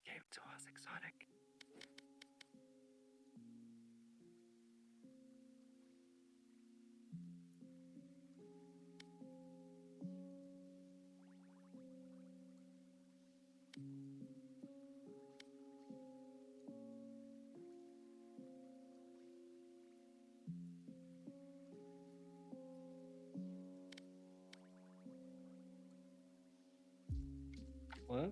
Came to us, Exotic. What?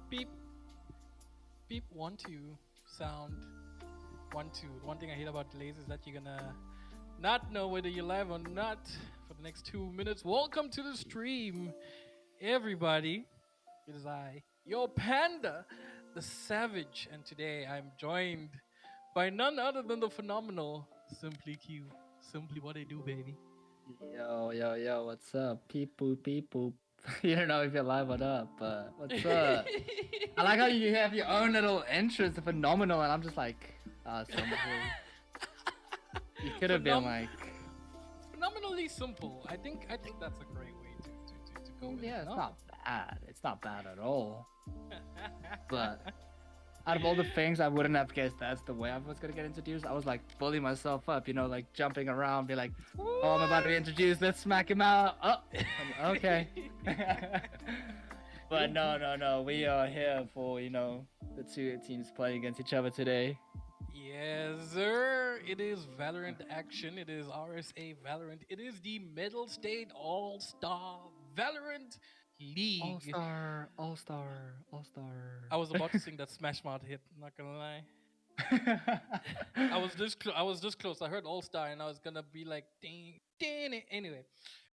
Beep. Beep 1-2 sound. 1-2. One thing I hate about delays is that you're gonna not know whether you're live or not for the next 2 minutes. Welcome to the stream, everybody. It is I, your panda, the savage, and today I'm joined by none other than the phenomenal Simply Q. Simply what I do, baby. Yo, what's up? Peep boop. You don't know if you're live or not, but what's up? I like how you have your own little entrance, phenomenal, and I'm just like, simple. You could have been like phenomenally simple. I think that's a great way to go with yeah, it. it's No? not bad. It's not bad at all. But out of all the things, I wouldn't have guessed that's the way I was gonna get introduced. I was like bullying myself up, you know, like jumping around, be like, oh, I'm about to be introduced. Let's smack him out. Oh, okay. But no. We are here for, you know, the two teams playing against each other today. Yes, sir. It is Valorant action. It is RSA Valorant. It is the Mettlestate All-Star Valorant All League. star, all star, all I was about to star. sing that Smash Mouth hit. Not gonna lie. I was this close. I heard All Star and I was gonna be like, ding, ding. Anyway,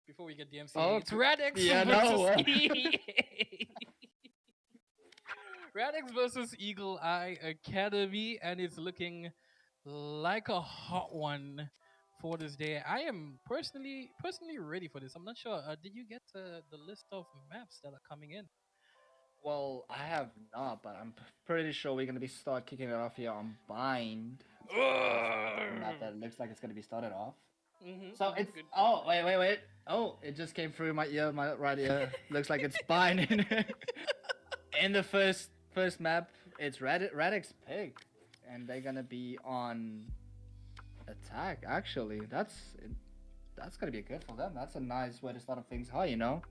before we get the MCA, it's Okay. RADX Yeah, versus no. EEA. RADX versus Eagle Eye Academy, and it's looking like a hot one for this day. I am personally ready for this. I'm not sure. Did you get the list of maps that are coming in? Well, I have not, but I'm pretty sure we're gonna be start kicking it off here on Bind. That's the map that looks like it's gonna be started off. So it's Good. oh wait. Oh, it just came through my ear, my right ear. Looks like it's Bind in the first map. It's Radix Pig, and they're gonna be on attack. Actually, that's gonna be good for them. That's a nice way to start off things high. You know,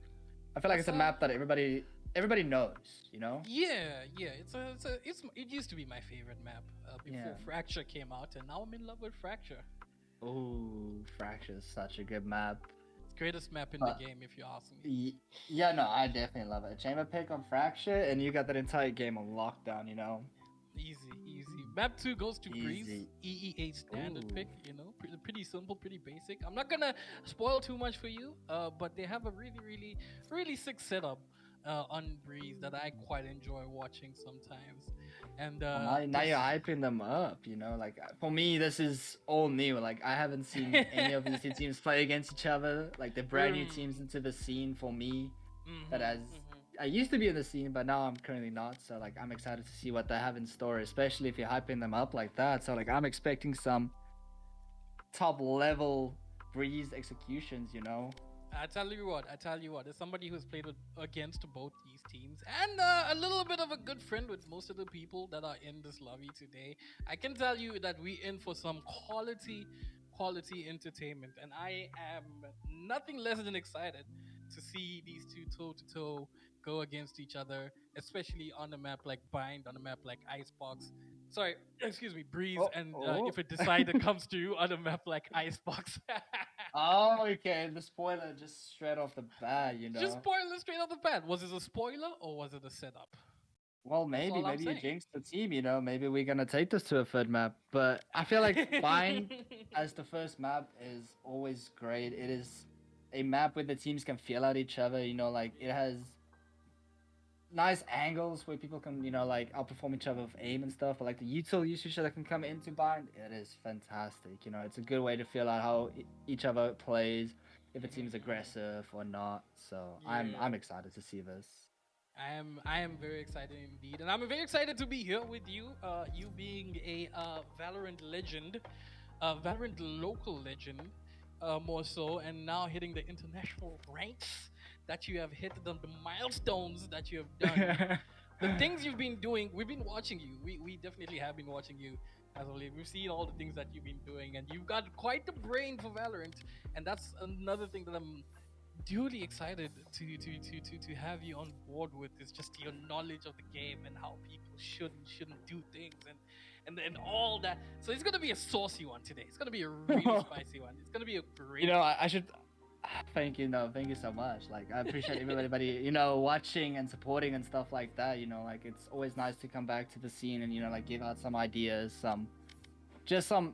I feel like it's a map that everybody knows. You know. Yeah. It used to be my favorite map before Yeah. Fracture came out, and now I'm in love with Fracture. Oh, Fracture is such a good map. It's greatest map in the game, if you ask me. Yeah, no, I definitely love it. Chamber pick on Fracture, and you got that entire game on lockdown. You know. Easy. Map 2 goes to Breeze. Easy. EEA standard Ooh. pick, pretty simple, pretty basic. I'm not gonna spoil too much for you, but they have a really sick setup on Breeze that I quite enjoy watching sometimes. And Now you're hyping them up, you know. Like for me, this is all new. Like I haven't seen any of these two teams play against each other. Like the brand new teams into the scene for me. That as I used to be in the scene, but now I'm currently not. So like I'm excited to see what they have in store, especially if you're hyping them up like that. So like I'm expecting some top level Breeze executions, you know. I tell you what, as somebody who's played against both these teams and a little bit of a good friend with most of the people that are in this lobby today, I can tell you that we in for some quality entertainment, and I am nothing less than excited to see these two toe to toe go against each other, especially on a map like Bind, on a map like Icebox. Sorry, excuse me, Breeze, and if a decider comes to you on a map like Icebox. Oh, okay. The spoiler just straight off the bat, you know. Just spoiler straight off the bat. Was it a spoiler or was it a setup? Well, maybe you jinxed the team, you know. Maybe we're gonna take this to a third map. But I feel like Bind as the first map is always great. It is a map where the teams can feel out each other, you know, like it has nice angles where people can, you know, like outperform each other with aim and stuff. But like the util usage that can come into Bind, it is fantastic. You know, it's a good way to feel out how each other plays, if a team's aggressive or not. So Yeah. I'm excited to see this. I am very excited indeed, and I'm very excited to be here with you. You being a Valorant legend, Valorant local legend, more so, and now hitting the international ranks that you have hit, the milestones that you have done, the things you've been doing. We've been watching you. We definitely have been watching you as of late. We've seen all the things that you've been doing, and you've got quite the brain for Valorant, and that's another thing that I'm duly excited to have you on board with, is just your knowledge of the game and how people should and shouldn't do things and all that. So it's gonna be a saucy one today. It's gonna be a really spicy one. It's gonna be a great. You know, I should thank you. No, thank you so much. Like I appreciate everybody, you know, watching and supporting and stuff like that. You know, like it's always nice to come back to the scene and, you know, like give out some ideas,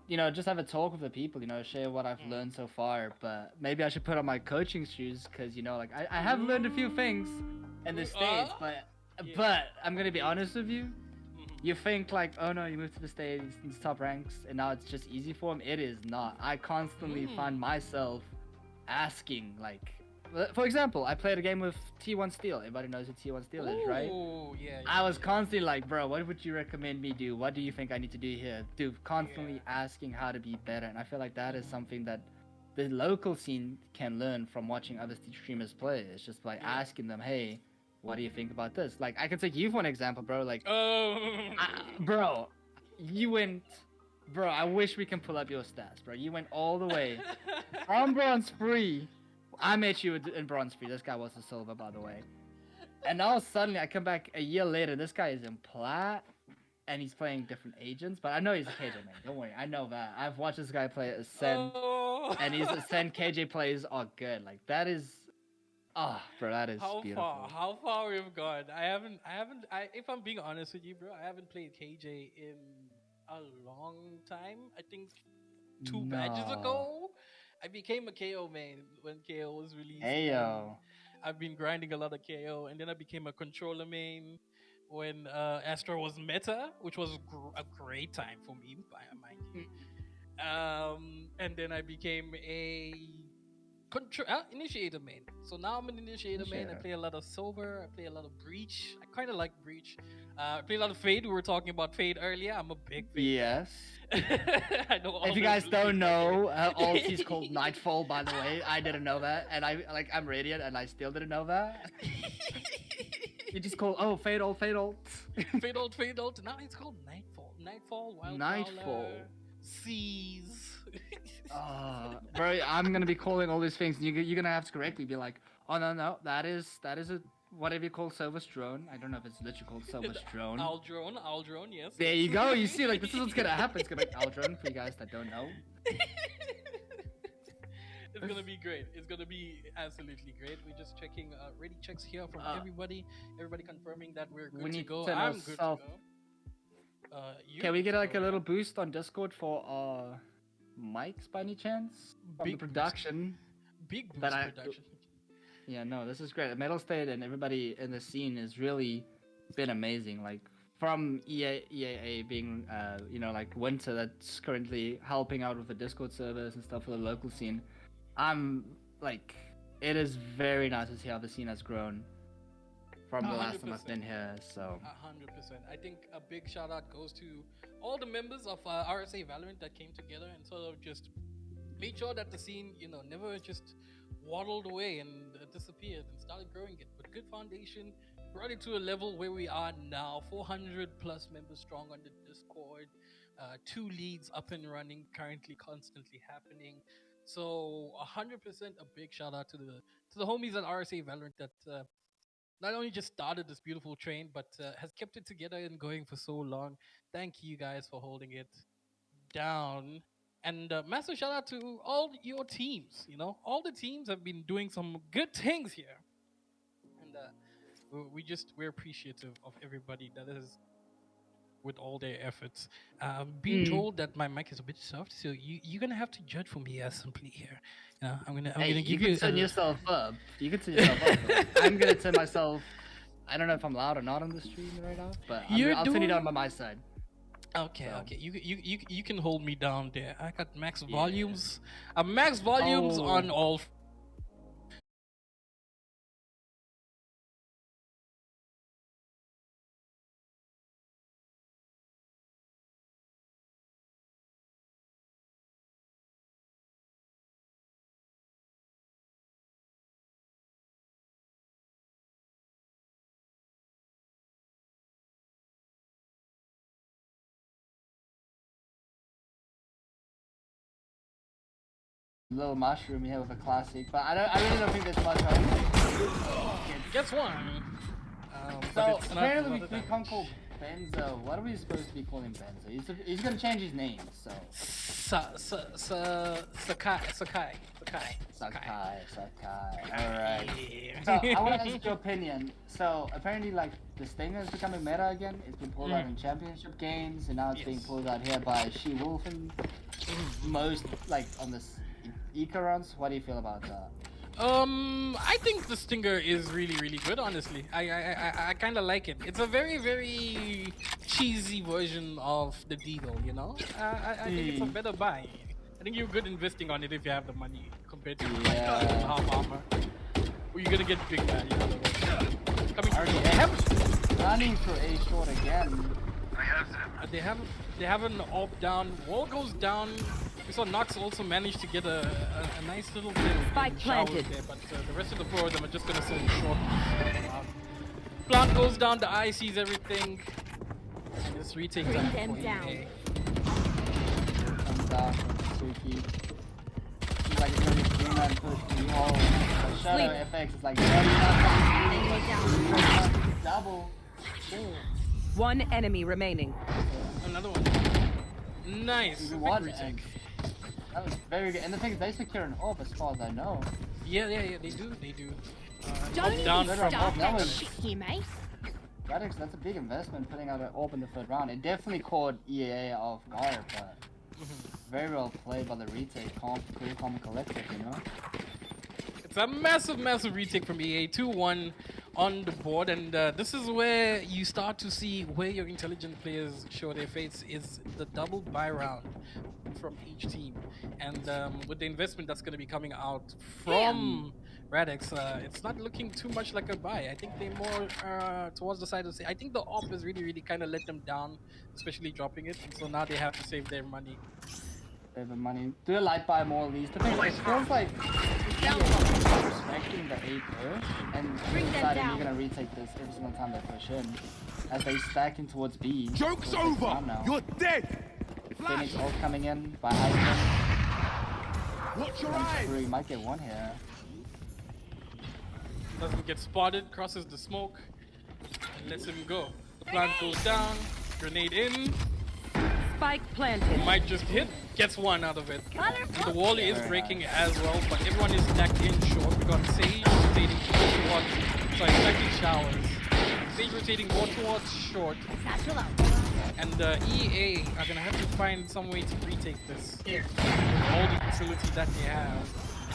you know, just have a talk with the people, you know, share what I've learned so far. But maybe I should put on my coaching shoes, because, you know, like I have learned a few things in the States, but I'm gonna be honest with you. You think like, oh no, you moved to the States, these top ranks, and now it's just easy for him. It is not. I constantly find myself asking, like, for example, I played a game with T1 Steel. Everybody knows who T1 Steel is, right? Yeah. I was constantly like, bro, what would you recommend me do? What do you think I need to do here? Dude, constantly asking how to be better. And I feel like that is something that the local scene can learn from watching other streamers play. It's just by asking them, hey, what do you think about this? Like, I can take you for an example, bro. Like, bro, you went... Bro, I wish we can pull up your stats, bro. You went all the way from bronze 3. I met you in bronze 3. This guy was a silver, by the way. And now suddenly I come back a year later. This guy is in plat. and he's playing different agents. But I know he's a KJ main. Don't worry, I know that. I've watched this guy play Ascend, and he's Ascend KJ plays are good. Like that is, bro, that is beautiful. How far we've gone? If I'm being honest with you, bro, I haven't played KJ in a long time. I think 2 badges ago, I became a KO main when KO was released. Ayo. I've been grinding a lot of KO, and then I became a controller main when AllStar was meta, which was a great time for me, mind you. And then I became a initiator main. So now I'm an initiator main. I play a lot of Silver. I play a lot of Breach. I kind of like Breach. I play a lot of Fade. We were talking about Fade earlier. I'm a big Fade. Yes. I know. If you guys don't know, AllStar's called Nightfall. By the way, I didn't know that, and I'm Radiant, and I still didn't know that. You just call Fade ult. Fade ult. Now it's called Nightfall. Nightfall. Seas. Bro, I'm gonna be calling all these things. You're gonna have to correct me. Be like, oh no, that is a whatever you call Silver's drone. I don't know if it's literally called Silver's drone. Owl drone, yes. There you go. You see, like this is what's gonna happen. It's gonna be Owl drone for you guys that don't know. It's gonna be great. It's gonna be absolutely great. We're just checking ready checks here from everybody. Everybody confirming that we're good to go. I'm good to go. Can we get like a little boost on Discord for our mics by any chance? Big production. Big boost production. Yeah, no, this is great. Mettlestate and everybody in the scene has really been amazing. Like from EEA being, like Winter that's currently helping out with the Discord servers and stuff for the local scene. I'm like, it is very nice to see how the scene has grown from the last time I've been here. So 100%. I think a big shout out goes to all the members of RSA Valorant that came together and sort of just made sure that the scene, never just waddled away and disappeared, and started growing it with good foundation, brought it to a level where we are now, 400 plus members strong on the Discord, 2 leagues up and running, currently constantly happening. So 100% a big shout out to the homies at RSA Valorant that not only just started this beautiful train, but has kept it together and going for so long. Thank you guys for holding it down. And massive shout out to all your teams. All the teams have been doing some good things here. And we're appreciative of everybody that is with all their efforts. Being told that my mic is a bit soft, so you're gonna have to judge for me simply here. I'm gonna give you. You can turn yourself up. I'm gonna turn myself. I don't know if I'm loud or not on the stream right now, but I'll turn you down by my side. Okay. You can hold me down there. I got max volumes. Max volumes on all. Little mushroom here with a classic, but I really don't think there's much hope. Gets one. So apparently we can't call Benzo. What are we supposed to be calling Benzo? He's gonna change his name. So Sakai. Alright. So I want to ask your opinion. So apparently, like, the Stinger is becoming meta again. It's been pulled out in championship games, and now it's being pulled out here by She-Wolf and most like on this Eco runs. What do you feel about that? I think the Stinger is really, really good, honestly. I kind of like it. It's a very, very cheesy version of the Deagle, I think it's a better buy. I think you're good investing on it if you have the money compared to half armor. Or you're gonna get big value out of it. Coming running for A short again. They have an AWP down. Wall goes down. We saw Nox also managed to get a nice little bit of showers there, but the rest of the four of them are just gonna sit short. Plant goes down, the eye sees everything, and just retakes that for EEA. Comes down from Suki. Seems like it's gonna be 3-man push the whole Shadow FX is like double. One enemy remaining. Another one. Nice. Big What? retake. That was very good. And the thing is, they secure an orb as far as I know. Yeah, they do. Don't Up, down even from start that that was- shit here, mate. RADX, that's a big investment putting out an orb in the third round. It definitely caught EEA off guard, but very well played by the retake. Calm, cool, calm, and collected, you know? It's a massive retake from EA. 2-1 on the board, and this is where you start to see where your intelligent players show their face is the double buy round from each team. And with the investment that's going to be coming out from RADX, it's not looking too much like a buy. I think they're more towards the side of say. I think the op has really kind of let them down, especially dropping it, and so now they have to save their money. Save the money. Do a light buy more at least. The thing is, it feels like respecting the A push and deciding you're gonna retake this every single time they push in. As they stack in towards B. Joke's over! You're dead! Phoenix ult coming in by Heisman. Watch your eyes! You might get one here. Doesn't get spotted, crosses the smoke, and lets him go. The plant goes down, grenade in, Spike planted. might just hit, gets one out of it. The wall is breaking as well, but everyone is stacked in short. We got Sage rotating towards, stacking showers. Sage rotating more towards short. And EA are gonna have to find some way to retake this. All the facility that they have.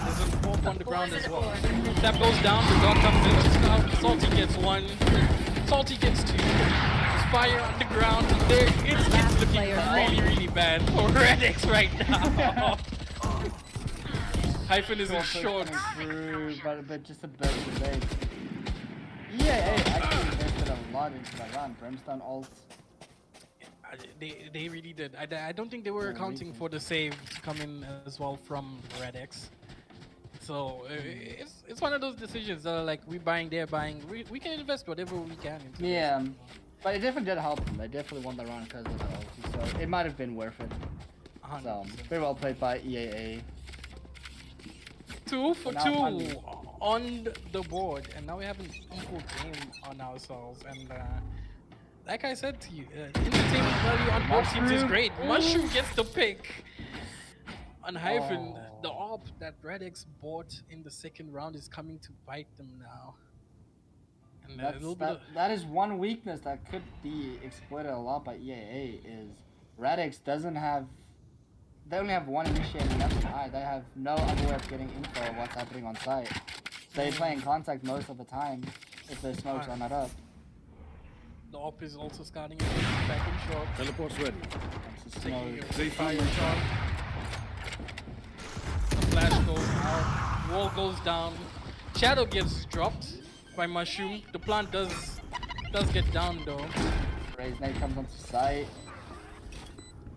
There's an orb on the ground as well. Tap goes down, the dog comes in just now. Salty gets one. Salty gets two. There's fire on the ground. There, it's looking really bad for RADX right now. Hyphen is in short. Through, but just a bit delayed. EA actually invested a lot into that round. Brimstone ult. They really did. I don't think they were accounting for the save to come in as well from RADX. So it's one of those decisions that are like we buying, they're buying. We can invest whatever we can into Yeah, this. but it definitely did help them. They definitely won the round because of the ulti, so it might have been worth it. 100%. So very well played by EAA. 2 for Now 2 finally. on the board, and now we have an equal game on ourselves. And like I said to you, entertainment value on both teams is great. Mushroom gets the pick. On Hyphen, the AWP that RADX bought in the second round is coming to bite them now. And a little bit That is one weakness that could be exploited a lot by EAA is RADX doesn't have. They only have one initiating left and right. They have no other way of getting info of what's happening on site. They play in contact most of the time if their smokes are not up. the AWP is also scanning it back in short. Teleport's ready. Taking a They fire found shot. The flash goes out. Wall goes down. Shadow gets dropped by Mushroom. The plant does get down though. Raise Nate comes onto site.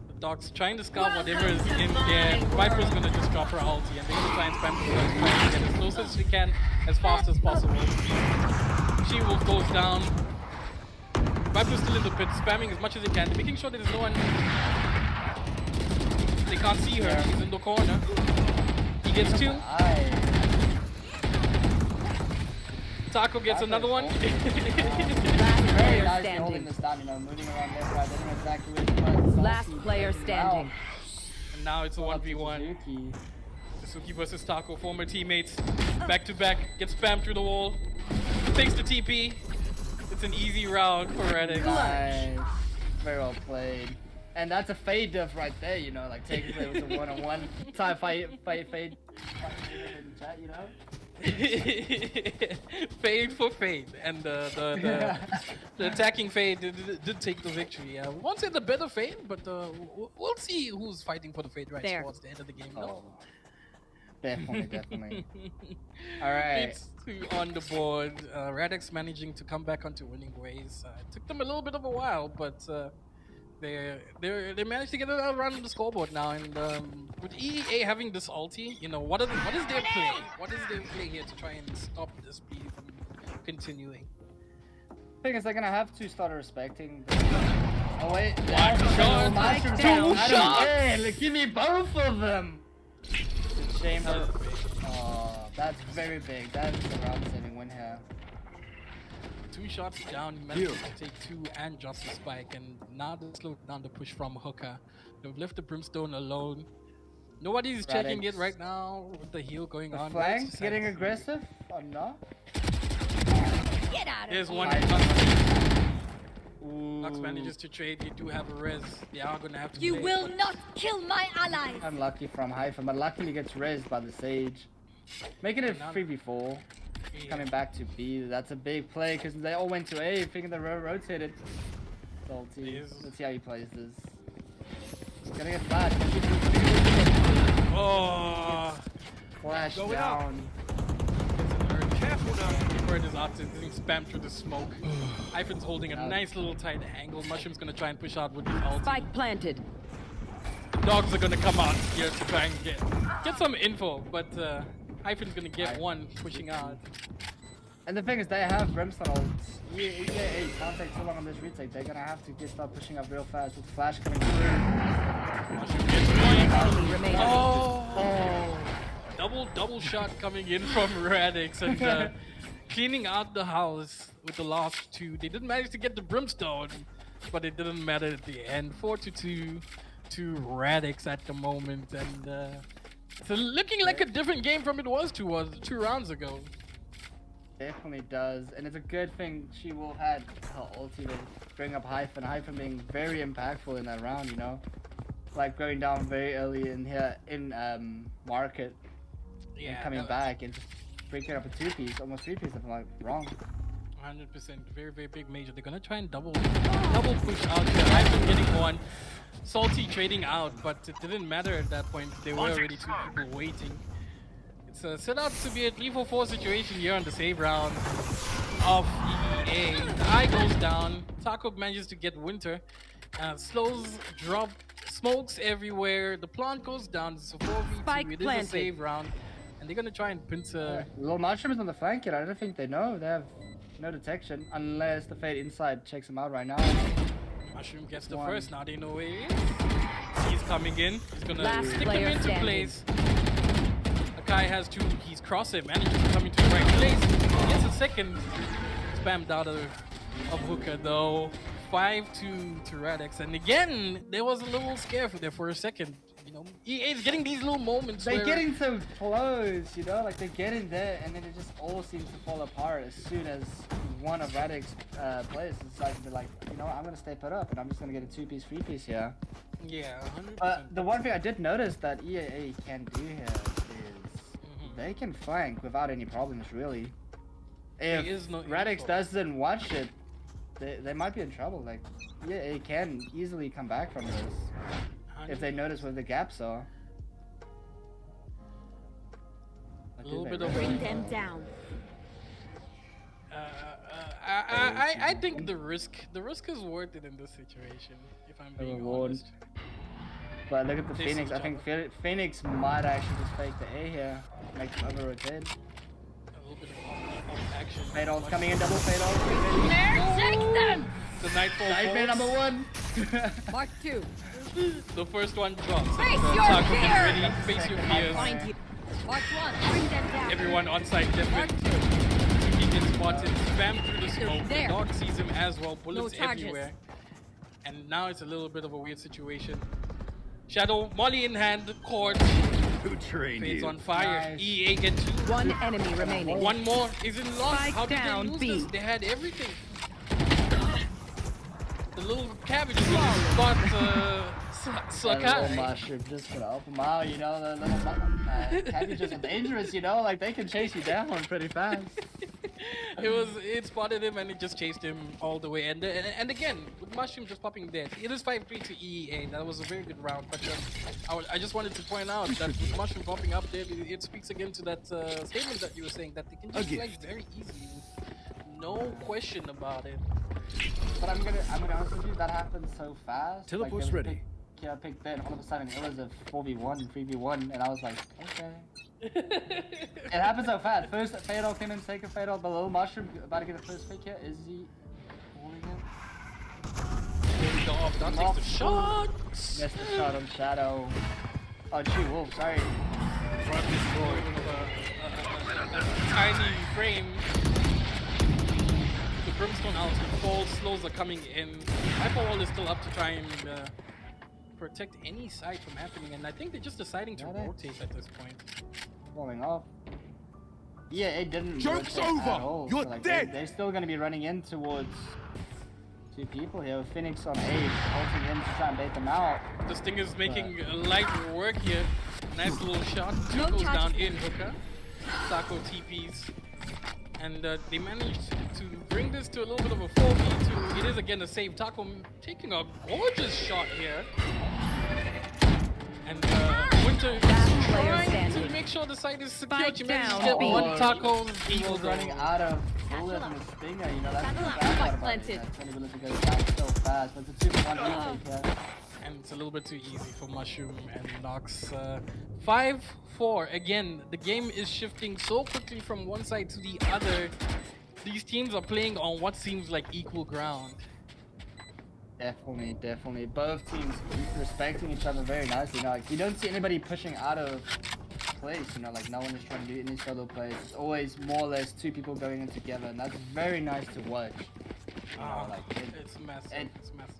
The dog's trying to scout whatever is in there. Viper's gonna just drop her ulti and they're gonna try and spam the flash, trying to get as close as we can, as fast as possible. She-Wolf goes down. Viper's still in the pit, spamming as much as he can, making sure there's no one. They can't see her, she's in the corner. He gets two. Taco gets another one. Very nicely holding this down, you know, moving around left, right, they don't know exactly where to put. Last player standing. And now it's a 1v1. Suzuki versus Taco, former teammates. Back to back, gets spammed through the wall. Takes the TP. It's an easy round for RADX. Nice. Very well played. And that's a fade diff right there, you know, like technically it was a one-on-one type fade in chat, you know? Fade for fade, and the attacking fade did take the victory. We won't say the better fade, but we'll see who's fighting for the fade right towards the end of the game. No? Definitely. All right. It's two on the board. RADX managing to come back onto winning ways. It took them a little bit of a while, but they managed to get it around the scoreboard now. And with EEA having this ulti, you know, what is their play? What is their play here to try and stop this play from continuing? Thing is, they're gonna have to start respecting. Oh wait, One shot, two shots. Hey, look, give me both of them. It's a shame that. Oh, that's very big. That's a round-saving win here. 2 shots down. He managed to take 2 and just the spike, and now they slowed down the push from Hooker. They've left the Brimstone alone. Nobody's checking it right now with the heal going on. Flank getting aggressive or not? Get out of There's here. one. Nox manages to trade. They do have a res. They are gonna have to. You play, will but not kill my allies. Unlucky from Hyphen, but luckily gets rezzed by the Sage. Making it 3v4. Yeah. Coming back to B. That's a big play because they all went to A thinking they rotated. Salty. Yes. Let's see how he plays this. He's gonna get flashed. Oh. Flash Going down. Careful now. Bird is out and getting spammed through the smoke. Hyphen's holding a nice little tight angle. Mushroom's gonna try and push out with his ult. Spike planted. Dogs are gonna come out here to try and get some info, but Hyphen's gonna get one pushing out. And the thing is, they have Brimstone ults. EEA can't take too long on this retake. They're gonna have to start pushing up real fast with Flash coming through. Mushroom gets one. Enemy remaining. Oh! Double shot coming in from RADX and cleaning out the house with the last 2. They didn't manage to get the Brimstone, but it didn't matter at the end. 4-2 to RADX at the moment, and it's looking like a different game from it was 2 rounds ago. Definitely does, and it's a good thing she will have had her ulti to bring up Hyphen. Hyphen being very impactful in that round, you know, like going down very early in here in market, and coming back and just breaking up a 2-piece, almost 3-piece. If I'm like wrong. 100%, very big major. They're gonna try and double push out here. Hyphen getting one, Salty trading out, but it didn't matter at that point. There were already 2 people waiting. It's set out to be a 3-4-4 situation here on the save round of EEA. The eye goes down. Taco manages to get Winter. Slows drop, smokes everywhere. The plant goes down. It's a 4v2. Spike It is a planted. save round. And they're gonna try and pincer. Little Mushroom is on the flank here. I don't think they know. They have no detection unless the Fade inside checks him out right now. Mushroom gets the One. first. Now they know where he is. He's coming in. He's gonna Last stick him player into standing. place. Akai has 2. He's crossing. Manages to come into the right place. Gets a second. Spammed out of Hooker though. 5-2 to RADX. And again, there was a little scare for there for a second. You know, EA is getting these little moments They're where getting so close, you know, like they're getting there, and then it just all seems to fall apart as soon as one of Radix's players decides to be like, you know what, I'm gonna step it up, and I'm just gonna get a 2-piece, 3-piece here. yeah, 100%. The one thing I did notice that EAA can do here is they can flank without any problems, really. If is no Radix info. doesn't watch it, they might be in trouble. Like, EAA can easily come back from this if they notice where the gaps are. A little bit of Bring them down. I think the risk is worth it in this situation. If I'm being reward. honest. But look at the They Phoenix. see I each think other. Phoenix might actually just fake the A here, make them over rotate. A little bit of action. Fade ult's coming in, double fade ult. Take them. The Nightfall Nightmare falls. number 1. Mark 2. The first one drops. Face The your Taco gets fear! ready. Face your fears. Find you. Mark 1. Bring them down. Everyone on site Mark definitely 2. he gets spotted, spammed through the smoke. The There. dog sees him as well, bullets No charges. everywhere. And now it's a little bit of a weird situation. Shadow, Molly in hand, cord, Who trained fades you? on fire. Nice. EA get 2. 1 enemy remaining. One more is in loss. Spike How did down, they lose B. this? They had everything. The little cabbage is gonna spot That little Sakai. mushroom just gonna open them out, you know. The little cabbages are dangerous, you know. Like they can chase you down pretty fast. It spotted him and it just chased him all the way. And again, with Mushroom just popping dead, it is 5-3 to EEA. That was a very good round. But I just wanted to point out that with Mushroom popping up dead, it speaks again to that statement that you were saying that they can just play very easily, no question about it. But I'm gonna honest with you, that happened so fast. Teleport's like, ready. I picked Ben, all of a sudden it was a 4v1, 3v1, and I was like, okay. It happened so fast. First Fatal came in, second Fatal, the little mushroom about to get the first pick here. Is he holding it? Here we go off. That takes the shot. Missed the shot on Shadow. Oh, gee, Wolf, sorry. Front destroyed. A tiny frame. The Brimstone out, the false slows are coming in. Hyperwall is still up to try and protect any side from happening, and I think they're just deciding to RADX. rotate at this point. Falling off. Yeah, it didn't. Joke's rotate over! At all. You're So, like, dead! They're still going to be running in towards 2 people here. Phoenix on 8, ulting in to try and bait them out. This thing is making light work here. Nice little shot. 2 No goes charges. down in hooker. Sako TPs. And they managed to bring this to a little bit of a 4v2. It is again a save. Taco taking a gorgeous shot here. And Winter is Last player trying to standing. make sure the site is secure. Spike She managed to down, get B. one taco. He was running out of bullets in his stinger, you know, that's the bad part about it. That 20 bullets to go down so fast, but it's a 2-1 retake here. And it's a little bit too easy for Mushroom and Nox. 5-4. Again, the game is shifting so quickly from one side to the other. These teams are playing on what seems like equal ground. Definitely, definitely. Both teams respecting each other very nicely. You know, like, you don't see anybody pushing out of place, you know, like no one is trying to do any solo plays. It's always more or less 2 people going in together, and that's very nice to watch. You know, like, It's massive. It's massive.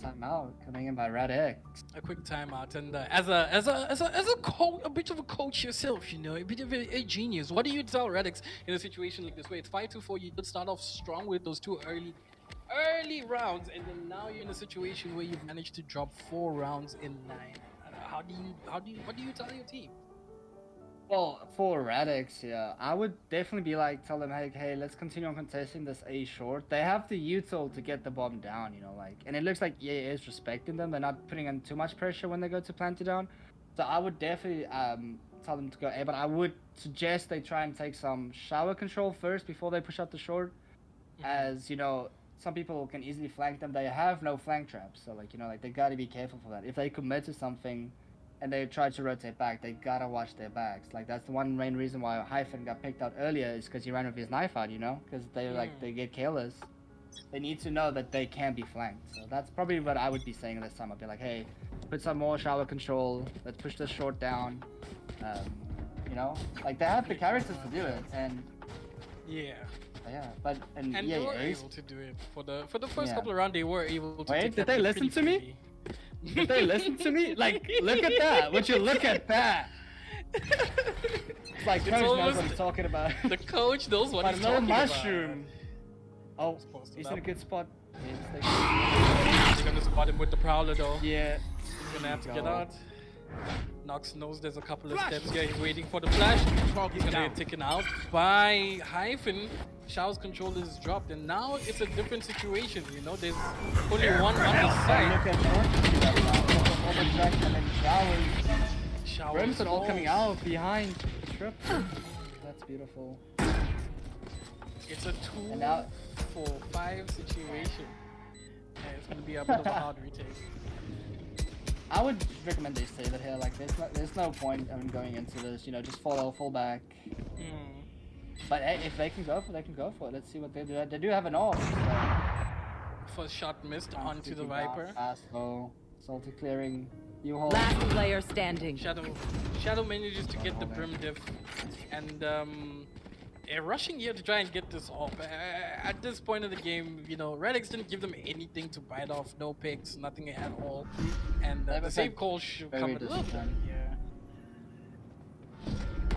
Timeout coming in by RADX. A quick timeout, and as a coach, a bit of a coach yourself, you know, a bit of a genius. What do you tell Radix in a situation like this, where it's 5-4? You did start off strong with those 2 early rounds, and then now you're in a situation where you've managed to drop 4 rounds in 9. What do you tell your team? Well, for RADX, yeah, I would definitely be like, tell them, hey, let's continue on contesting this A short. They have the util to get the bomb down, you know, like, and it looks like EEA is respecting them. They're not putting in too much pressure when they go to plant it down. So I would definitely tell them to go A, but I would suggest they try and take some shower control first before they push out the short, as, you know, some people can easily flank them. They have no flank traps, so, like, you know, like, they gotta be careful for that. If they commit to something and they try to rotate back, they gotta watch their backs. Like, that's the one main reason why Hyphen got picked out earlier, is because he ran with his knife out, you know? Because they, like, they get careless. They need to know that they can be flanked. So that's probably what I would be saying this time. I'd be like, hey, put some more shower control. Let's push this short down. You know? Like, they have the characters to do it, and... Yeah. Yeah, but... And they were able to do it. For the first couple of rounds, they were able to Wait, take did that they lead listen pretty to me? freely. Did they listen to me? Like, look at that. Would you look at that? It's like Coach knows what he's talking about. The coach knows what But he's no talking mushroom. about. Oh, he's in a good spot. They're gonna spot him with the Prowler though. Yeah. He's gonna have to get out. Nox knows there's a couple of steps here. He's waiting for the flash. He's gonna get taken out by Hyphen. Shower's control is dropped, and now it's a different situation. You know, there's only one on the side. Look at Showers. Brimstone all coming out behind the trip. That's beautiful. It's a 2-4-5 situation. Yeah, it's gonna be a bit of a hard retake. I would recommend they save it here. Like, there's no point in going into this. You know, just fall back. But hey, if they can go for it, they can go for it. Let's see what they do. They do have an AWP. So. First shot missed onto the Viper. Fast though. Salty clearing. You hold. Last player standing. Shadow manages to get the Brim diff, and rushing here to try and get this off. At this point of the game, you know, RADX didn't give them anything to bite off. No picks, nothing at all. And the save call should come at a little bit. Yeah.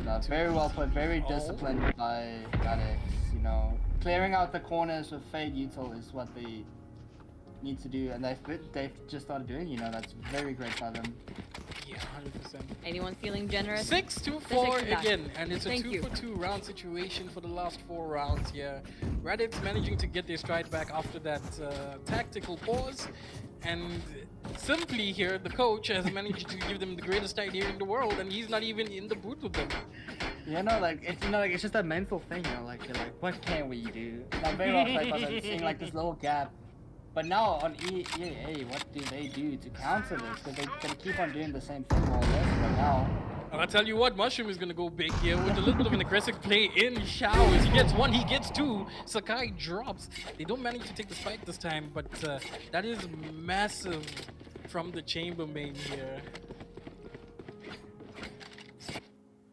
No, very well put, very disciplined by RADX, you know. Clearing out the corners with Fade Util is what they need to do, and they've just started doing, you know, that's very great by them. Yeah, 100%. Anyone feeling generous? 6-4 again, and it's a Thank 2-for-2 round situation for the last 4 rounds here. RADX managing to get their stride back after that tactical pause, and simply here, the coach has managed to give them the greatest idea in the world, and he's not even in the booth with them. Yeah, no, like, it's, you know, like, it's just a mental thing, you know, like, you're like, what can we do? Not very well played by them, seeing, like, this little gap. But now, on EEA, what do they do to counter this? Because they're going to keep on doing the same thing more or less right now. I'll tell you what, Mushroom is gonna go big here with a little bit of an aggressive play in showers. He gets 1, he gets 2. Sakai drops. They don't manage to take the spike this time, but that is massive from the chambermain here.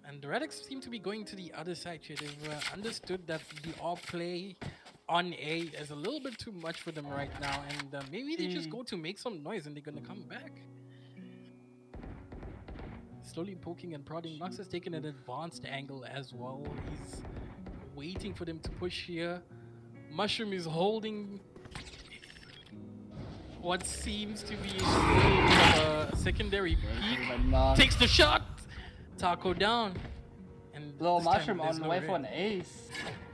And the RADX seem to be going to the other side here. They've understood that the AWP play on A is a little bit too much for them right now, and maybe they just go to make some noise and they're gonna come back. Slowly poking and prodding. Nox has taken an advanced angle as well. He's waiting for them to push here. Mushroom is holding what seems to be a secondary peek. Takes the shot. Taco down. And Little this time Mushroom there's on the no way red. for an ace.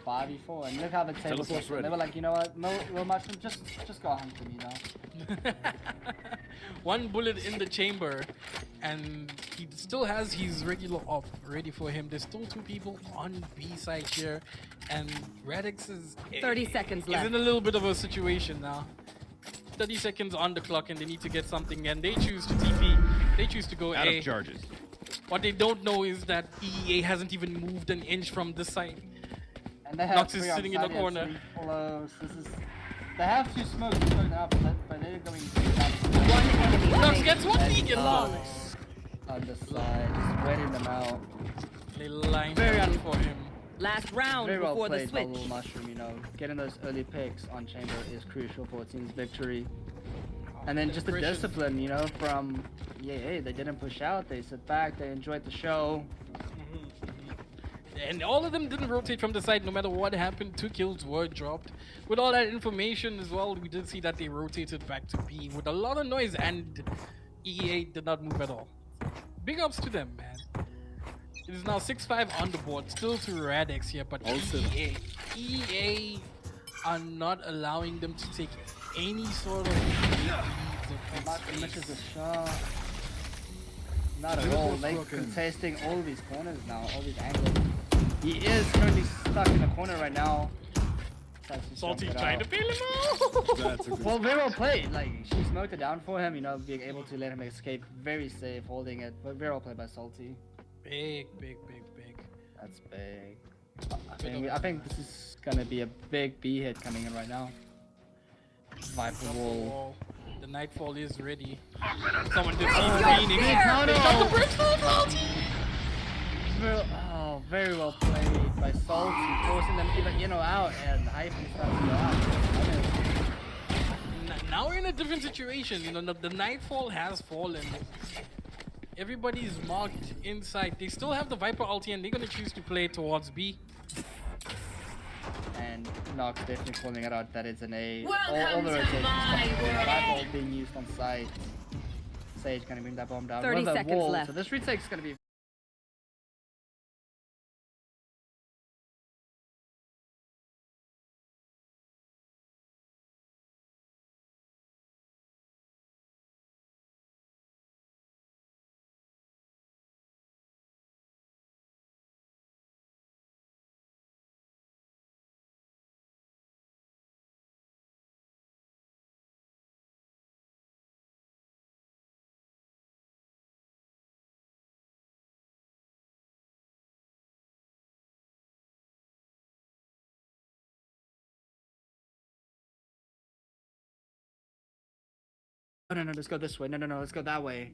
5v4, and look how the table Teleport's switched. They ready. were like, you know what, Little Mushroom, just go hunt him, you know. One bullet in the chamber, and he still has his regular op ready for him. There's still 2 people on B side here, and RADX is 30 seconds is left. in a little bit of a situation now. 30 seconds on the clock, and they need to get something, and they choose to TP. They choose to go Out A. of charges. What they don't know is that EEA hasn't even moved an inch from this side. And they have Nox is 3 on sitting in the side, corner. 3 close. This is... They have 2 smokes going up, but they're going down. One enemy Nox remaining. gets one vegan long. On the side, just waiting them out. They line Very up un- for him. Last round Very well before the played by switch. Little Mushroom, you know. Getting those early picks on Chamber is crucial for a team's victory. And then just the Precious. discipline, you know, from EEA. They didn't push out, they sit back, they enjoyed the show. And all of them didn't rotate from the side no matter what happened. 2 kills were dropped. With all that information as well, we did see that they rotated back to B with a lot of noise, and EEA did not move at all. Big ups to them, man. It is now 6-5 on the board, still to RADX here, but EEA are not allowing them to take any sort of leads at Not this much as pace. a shot. Not at all. They're contesting all these corners now, all these angles. He is currently stuck in the corner right now. Salty's trying to bail him out. That's a good Well, very well played. Like, she smoked it down for him, you know, being able to let him escape. Very safe, holding it. But very well played by Salty. Big. That's big. I think this is gonna be a big B hit coming in right now. Viper wall. The Nightfall is ready. Someone did see Phoenix. They shot the bridge for Salty. Very well played by Salty, forcing them either in or out, and Hyphen starts to go out. Now we're in a different situation. You know, the Nightfall has fallen. Everybody's marked inside. They still have the Viper ulti, and they're gonna choose to play towards B. And Nox definitely calling it out that it's an A. All Welcome the to rotations my Viper world. being used on site. Sage gonna bring that bomb down. 30 With a seconds wall, left. So this retake's gonna be No, let's go this way. No, let's go that way.